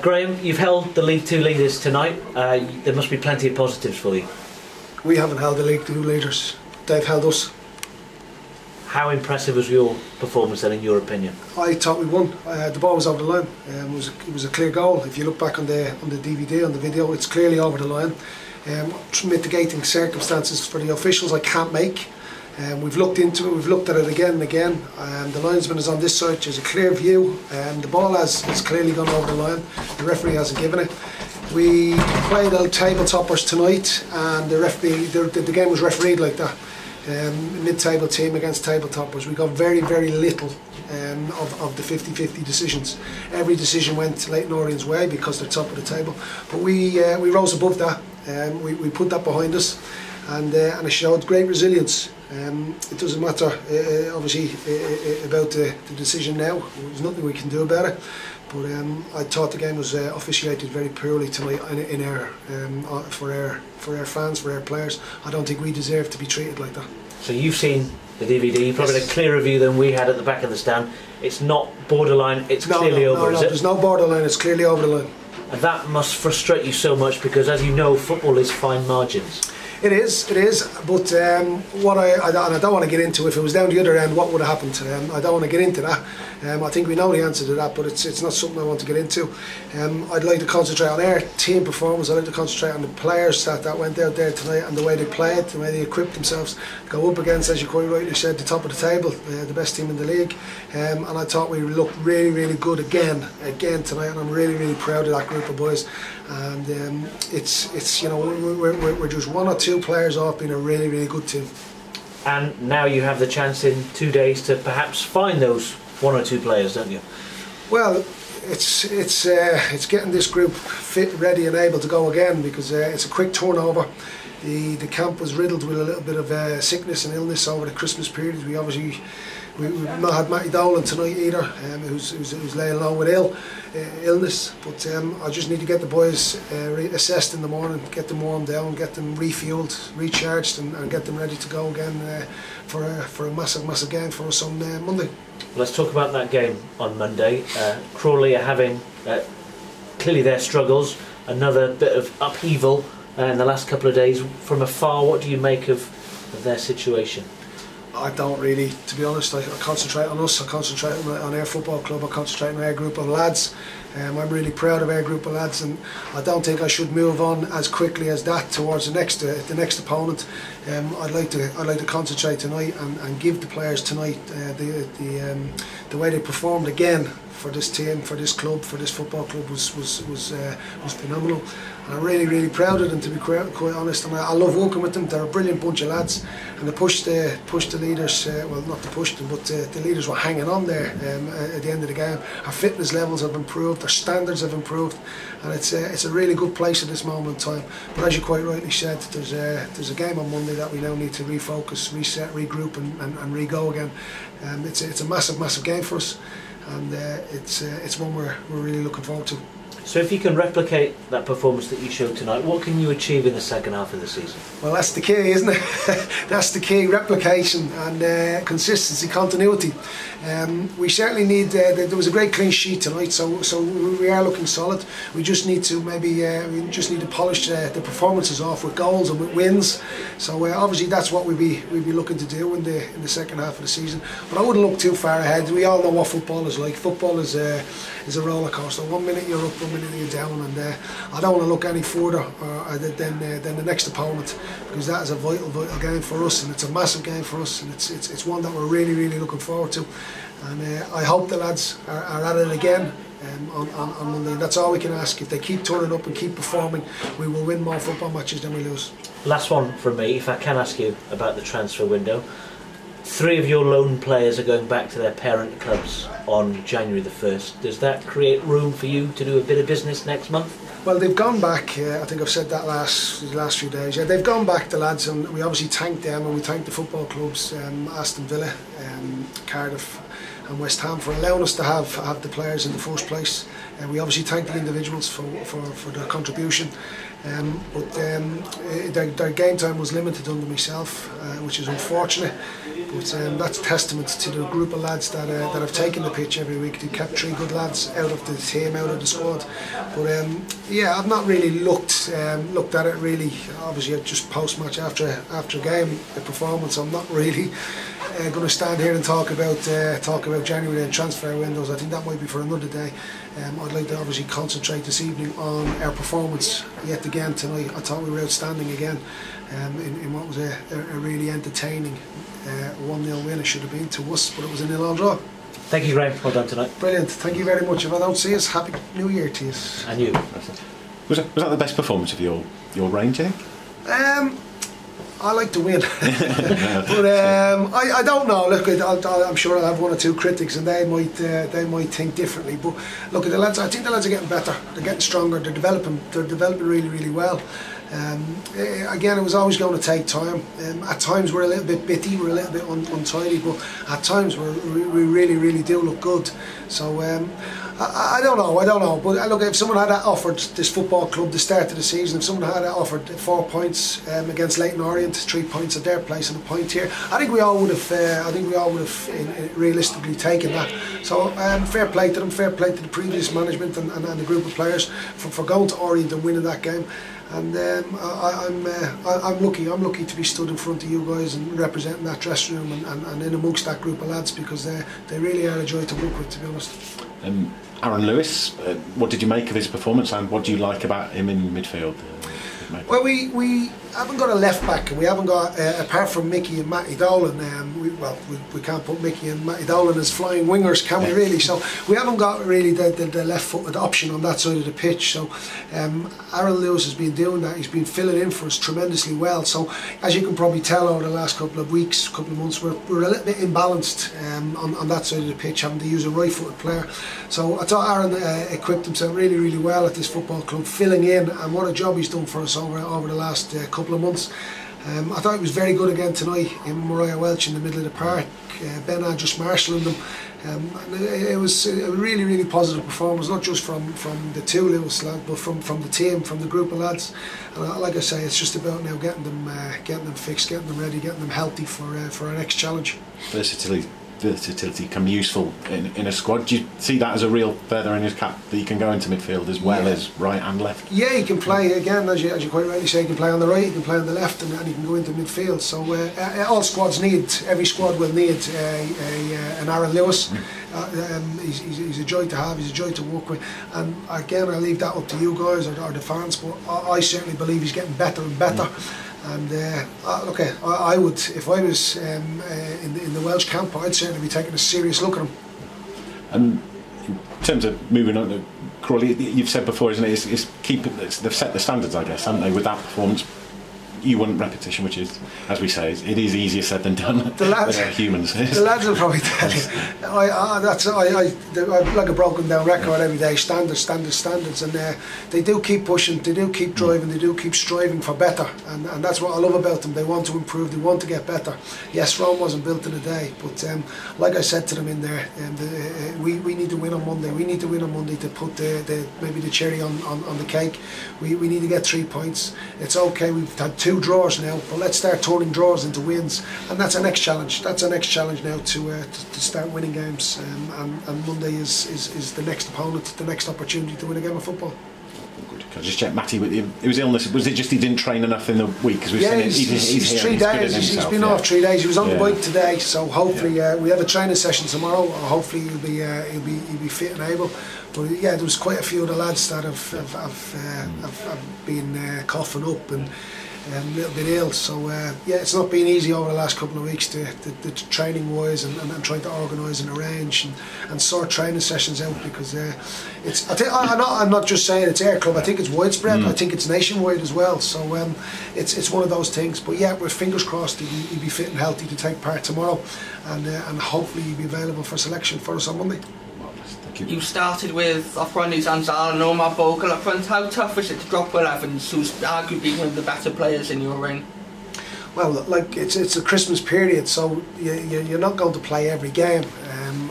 Graham, you've held the League Two leaders tonight. There must be plenty of positives for you. We haven't held the League Two leaders. They've held us. How impressive was your performance then, in your opinion? I thought we won. The ball was over the line. It was a clear goal. If you look back on the DVD, on the video, it's clearly over the line. Mitigating circumstances for the officials I can't make. We've looked into it, we've looked at it again and again. The linesman is on this side, there's a clear view. The ball has clearly gone over the line. The referee hasn't given it. We played out table toppers tonight, and the game was refereed like that. Mid-table team against table toppers. We got very little of the 50-50 decisions. Every decision went Leyton Orient's way because they're top of the table. But we rose above that. We put that behind us, and it showed great resilience. It doesn't matter obviously about the decision now. There's nothing we can do about it. But I thought the game was officiated very poorly tonight in error for our fans, for our players. I don't think we deserve to be treated like that. So you've seen the DVD, you probably had a clearer view than we had at the back of the stand. It's not borderline, it's clearly over, is it? There's no borderline, it's clearly over the line. And that must frustrate you so much because, as you know, football is fine margins. It is, but what I don't want to get into, if it was down the other end, what would have happened to them? I don't want to get into that. I think we know the answer to that, but it's not something I want to get into. I'd like to concentrate on our team performance. I'd like to concentrate on the players that went out there tonight and the way they played, the way they equipped themselves, go up against, as you quite rightly said, the top of the table, the best team in the league. And I thought we looked really good again tonight, and I'm really proud of that group of boys. And it's you know, we're just one or two players off being a really good team. And now you have the chance in 2 days to perhaps find those one or two players, don't you? Well, it's getting this group fit, ready and able to go again, because it's a quick turnover. The camp was riddled with a little bit of sickness and illness over the Christmas period. We've not had Matthew.owen tonight either, who's laying low with illness. But I just need to get the boys assessed in the morning, get them warmed down, get them refueled, recharged, and get them ready to go again for a massive game for us on Monday. Let's talk about that game on Monday. Crawley are having clearly their struggles, another bit of upheaval in the last couple of days. From afar, what do you make of their situation? I don't really, to be honest. I concentrate on us, I concentrate on our football club, I concentrate on our group of lads. I'm really proud of our group of lads, and I don't think I should move on as quickly as that towards the next opponent. I'd like to concentrate tonight and give the players tonight the way they performed again for this team, for this club, for this football club was phenomenal. And I'm really proud of them, to be quite honest. And I love working with them. They're a brilliant bunch of lads, and they pushed the leaders. Well, not to push them, but the leaders were hanging on there at the end of the game. Our fitness levels have improved, our standards have improved, and it's a really good place at this moment in time. But as you quite rightly said, there's a game on Monday that we now need to refocus, reset, regroup, and re-go again. It's a massive game for us, and it's one we're really looking forward to. So if you can replicate that performance that you showed tonight, what can you achieve in the second half of the season? Well, that's the key, isn't it? That's the key, replication and consistency, continuity. We certainly need, there was a great clean sheet tonight, so we are looking solid. We just need to polish the performances off with goals and with wins. So obviously that's what we'd be looking to do in the second half of the season. But I wouldn't look too far ahead. We all know what football is like. Football is a roller coaster. 1 minute you're up, 1 minute you're down, and I don't want to look any further than the next opponent, because that is a vital game for us, and it's a massive game for us, and it's one that we're really looking forward to. And I hope the lads are at it again on Monday. That's all we can ask. If they keep turning up and keep performing, we will win more football matches than we lose. Last one from me, if I can ask you about the transfer window. 3 of your loan players are going back to their parent clubs on January the 1st. Does that create room for you to do a bit of business next month? Well, they've gone back. I think I've said that these last few days. Yeah, they've gone back, the lads, and we obviously thank them, and we thank the football clubs, Aston Villa, Cardiff and West Ham, for allowing us to have the players in the first place. We obviously thank the individuals for their contribution, but their game time was limited under myself, which is unfortunate. But that's testament to the group of lads that have taken the pitch every week. They kept 3 good lads out of the team, out of the squad. But yeah, I've not really looked at it really. Obviously, just post-match after game, the performance. I'm not really going to stand here and talk about January and transfer windows. I think that might be for another day. I'd like to obviously concentrate this evening on our performance yet again tonight. I thought we were outstanding again in what was a really entertaining 1-0 win. It should have been to us, but it was a 0-0 draw. Thank you, Graham. Well done tonight. Brilliant. Thank you very much. If I don't see us, Happy New Year to you. And you. Was that the best performance of your reign, do you think? I like to win, but I don't know. Look, I'm sure I'll have 1 or 2 critics, and they might think differently. But look, the lads. I think the lads are getting better. They're getting stronger. They're developing really, really well. Again, it was always going to take time. At times we're a little bit bitty, we're a little bit untidy, but at times we really do look good. So I don't know. But look, if someone had offered this football club the start of the season, if someone had offered 4 points against Leyton Orient, 3 points at their place and a point here, I think we all would have realistically taken that. So fair play to them, fair play to the previous management and the group of players for going to Orient and winning that game. And I'm lucky to be stood in front of you guys and representing that dressing room and in amongst that group of lads, because they really are a joy to work with, to be honest. Aaron Lewis, what did you make of his performance, and what do you like about him in midfield? Well, we haven't got a left back, and we haven't got apart from Mickey and Matty Dolan. We can't put Mickey and Matty Dolan as flying wingers, can we really? So we haven't got really the left-footed option on that side of the pitch. So Aaron Lewis has been doing that. He's been filling in for us tremendously well. So as you can probably tell over the last couple of weeks, couple of months, we're a little bit imbalanced on that side of the pitch, having to use a right-footed player. So I thought Aaron equipped himself really well at this football club, filling in, and what a job he's done for us over the last couple of months. I thought he was very good again tonight in Mariah Welch in the middle of the park. Ben just marshalling them. It was a really positive performance, not just from the 2 Lewis lads, but from the team, from the group of lads. And like I say, it's just about now getting them fixed, getting them ready, getting them healthy for our next challenge. Versatility can be useful in a squad. Do you see that as a real feather in his cap, that he can go into midfield as well as right and left? Yeah, he can play, again, as you quite rightly say, he can play on the right, he can play on the left, and he can go into midfield. So all squads every squad will need an Aaron Lewis. He's a joy to have, he's a joy to work with, and again, I leave that up to you guys or the fans, but I certainly believe he's getting better and better. And I would, if I was in the Welsh camp, I'd certainly be taking a serious look at him. And in terms of moving on to Crawley, you've said before, isn't it? They've set the standards, I guess, haven't they, with that performance? You want repetition, which is, as we say, it is easier said than done. The lads, humans. The lads will probably tell you. I'm like a broken down record every day. Standards, and they do keep pushing, they do keep driving, they do keep striving for better, and that's what I love about them. They want to improve, they want to get better. Yes, Rome wasn't built in a day, but like I said to them in there, we need to win on Monday. We need to win on Monday to put maybe the cherry on the cake. We need to get 3 points. It's okay. We've had 2 draws now, but let's start turning draws into wins, and that's our next challenge. That's our next challenge now, to start winning games, and Monday is the next opponent, the next opportunity to win a game of football. Good. Can I just check, Matty, with his illness, was it just he didn't train enough in the week? Because he's 3 days. He's been off 3 days. He was on the bike today, so hopefully we have a training session tomorrow. Hopefully he'll be fit and able. But yeah, there was quite a few of the lads that have been coughing up and a little bit ill, so yeah, it's not been easy over the last couple of weeks, the training wise, and trying to organise and arrange and sort training sessions out, because I'm not just saying it's Air Club, I think it's widespread, I think it's nationwide as well, so it's one of those things. But yeah, we're fingers crossed he'll be fit and healthy to take part tomorrow, and hopefully he'll be available for selection for us on Monday. You started with off-brand new Zanzal and Omar Bogle up front. How tough was it to drop Will Evans, who's arguably one of the better players in your ring? Well, like it's a Christmas period, so you're not going to play every game.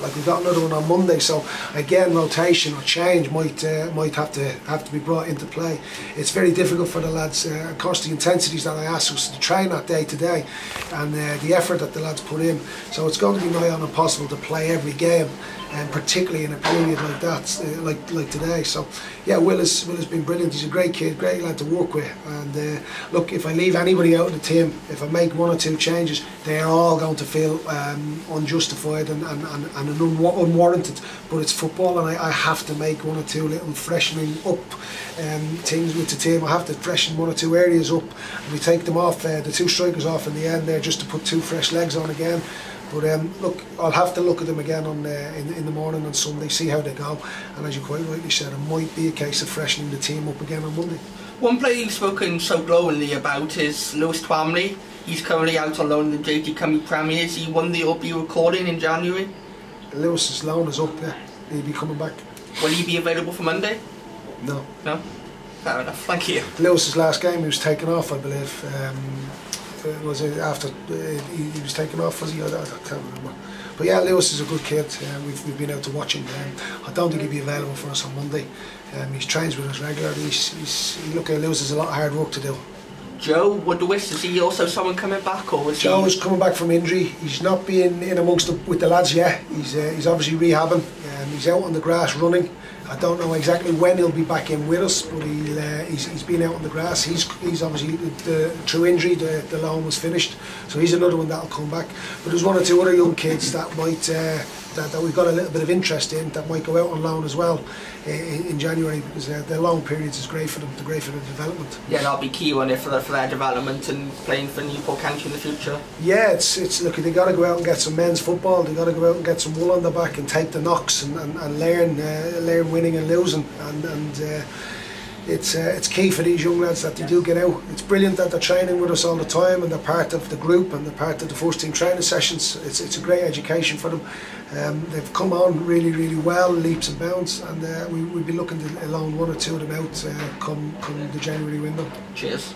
like we've got another one on Monday, so again rotation or change might have to be brought into play. It's very difficult for the lads. Of course, the intensities that I ask us to train that day to day, and the effort that the lads put in. So it's going to be nigh on impossible to play every game, and particularly in a period like that, like today. So yeah, Will has been brilliant. He's a great kid, great lad to work with. And look, if I leave anybody out of the team, if I make one or two changes, they are all going to feel unjustified and unwarranted. But it's football, and I have to make one or two little freshening up things with the team. I have to freshen one or two areas up. And we take them off, the two strikers off in the end there, just to put two fresh legs on again. But look, I'll have to look at them again on in the morning on Sunday, see how they go. And as you quite rightly said, it might be a case of freshening the team up again on Monday. One player you've spoken so glowingly about is Lewis Twamley. He's currently out on loan in the JT Cymru Premiers. He won the Up recording in January. Lewis's loan is up, yeah. He'll be coming back. Will he be available for Monday? No. No? Fair enough, thank you. Lewis's last game, he was taken off, I believe. Was it after he was taken off? Was he? I can't remember. But yeah, Lewis is a good kid. We've been out to watch him. I don't think he'll be available for us on Monday. He trains with us regularly. Look, Lewis has a lot of hard work to do. Joe Woodwis, is he also someone coming back, or was Joe is coming back from injury. He's not been in amongst with the lads yet. He's obviously rehabbing. He's out on the grass running. I don't know exactly when he'll be back in with us, but he's been out on the grass. He's obviously through injury. The loan was finished, so he's another one that'll come back. But there's one or two other young kids that might that we've got a little bit of interest in that might go out on loan as well in January, because their long periods is great for them, great for their development. Yeah, that'll be key on it for their development and playing for Newport County in the future. Yeah, it's look, they got to go out and get some men's football. They got to go out and get some wool on their back and take the knocks and learn winning and losing, and it's key for these young lads that they do get out. It's brilliant that they're training with us all the time and they're part of the group and they're part of the first team training sessions. It's a great education for them. They've come on really well, leaps and bounds, and we'll be looking to loan one or two of them out come the January window. Cheers.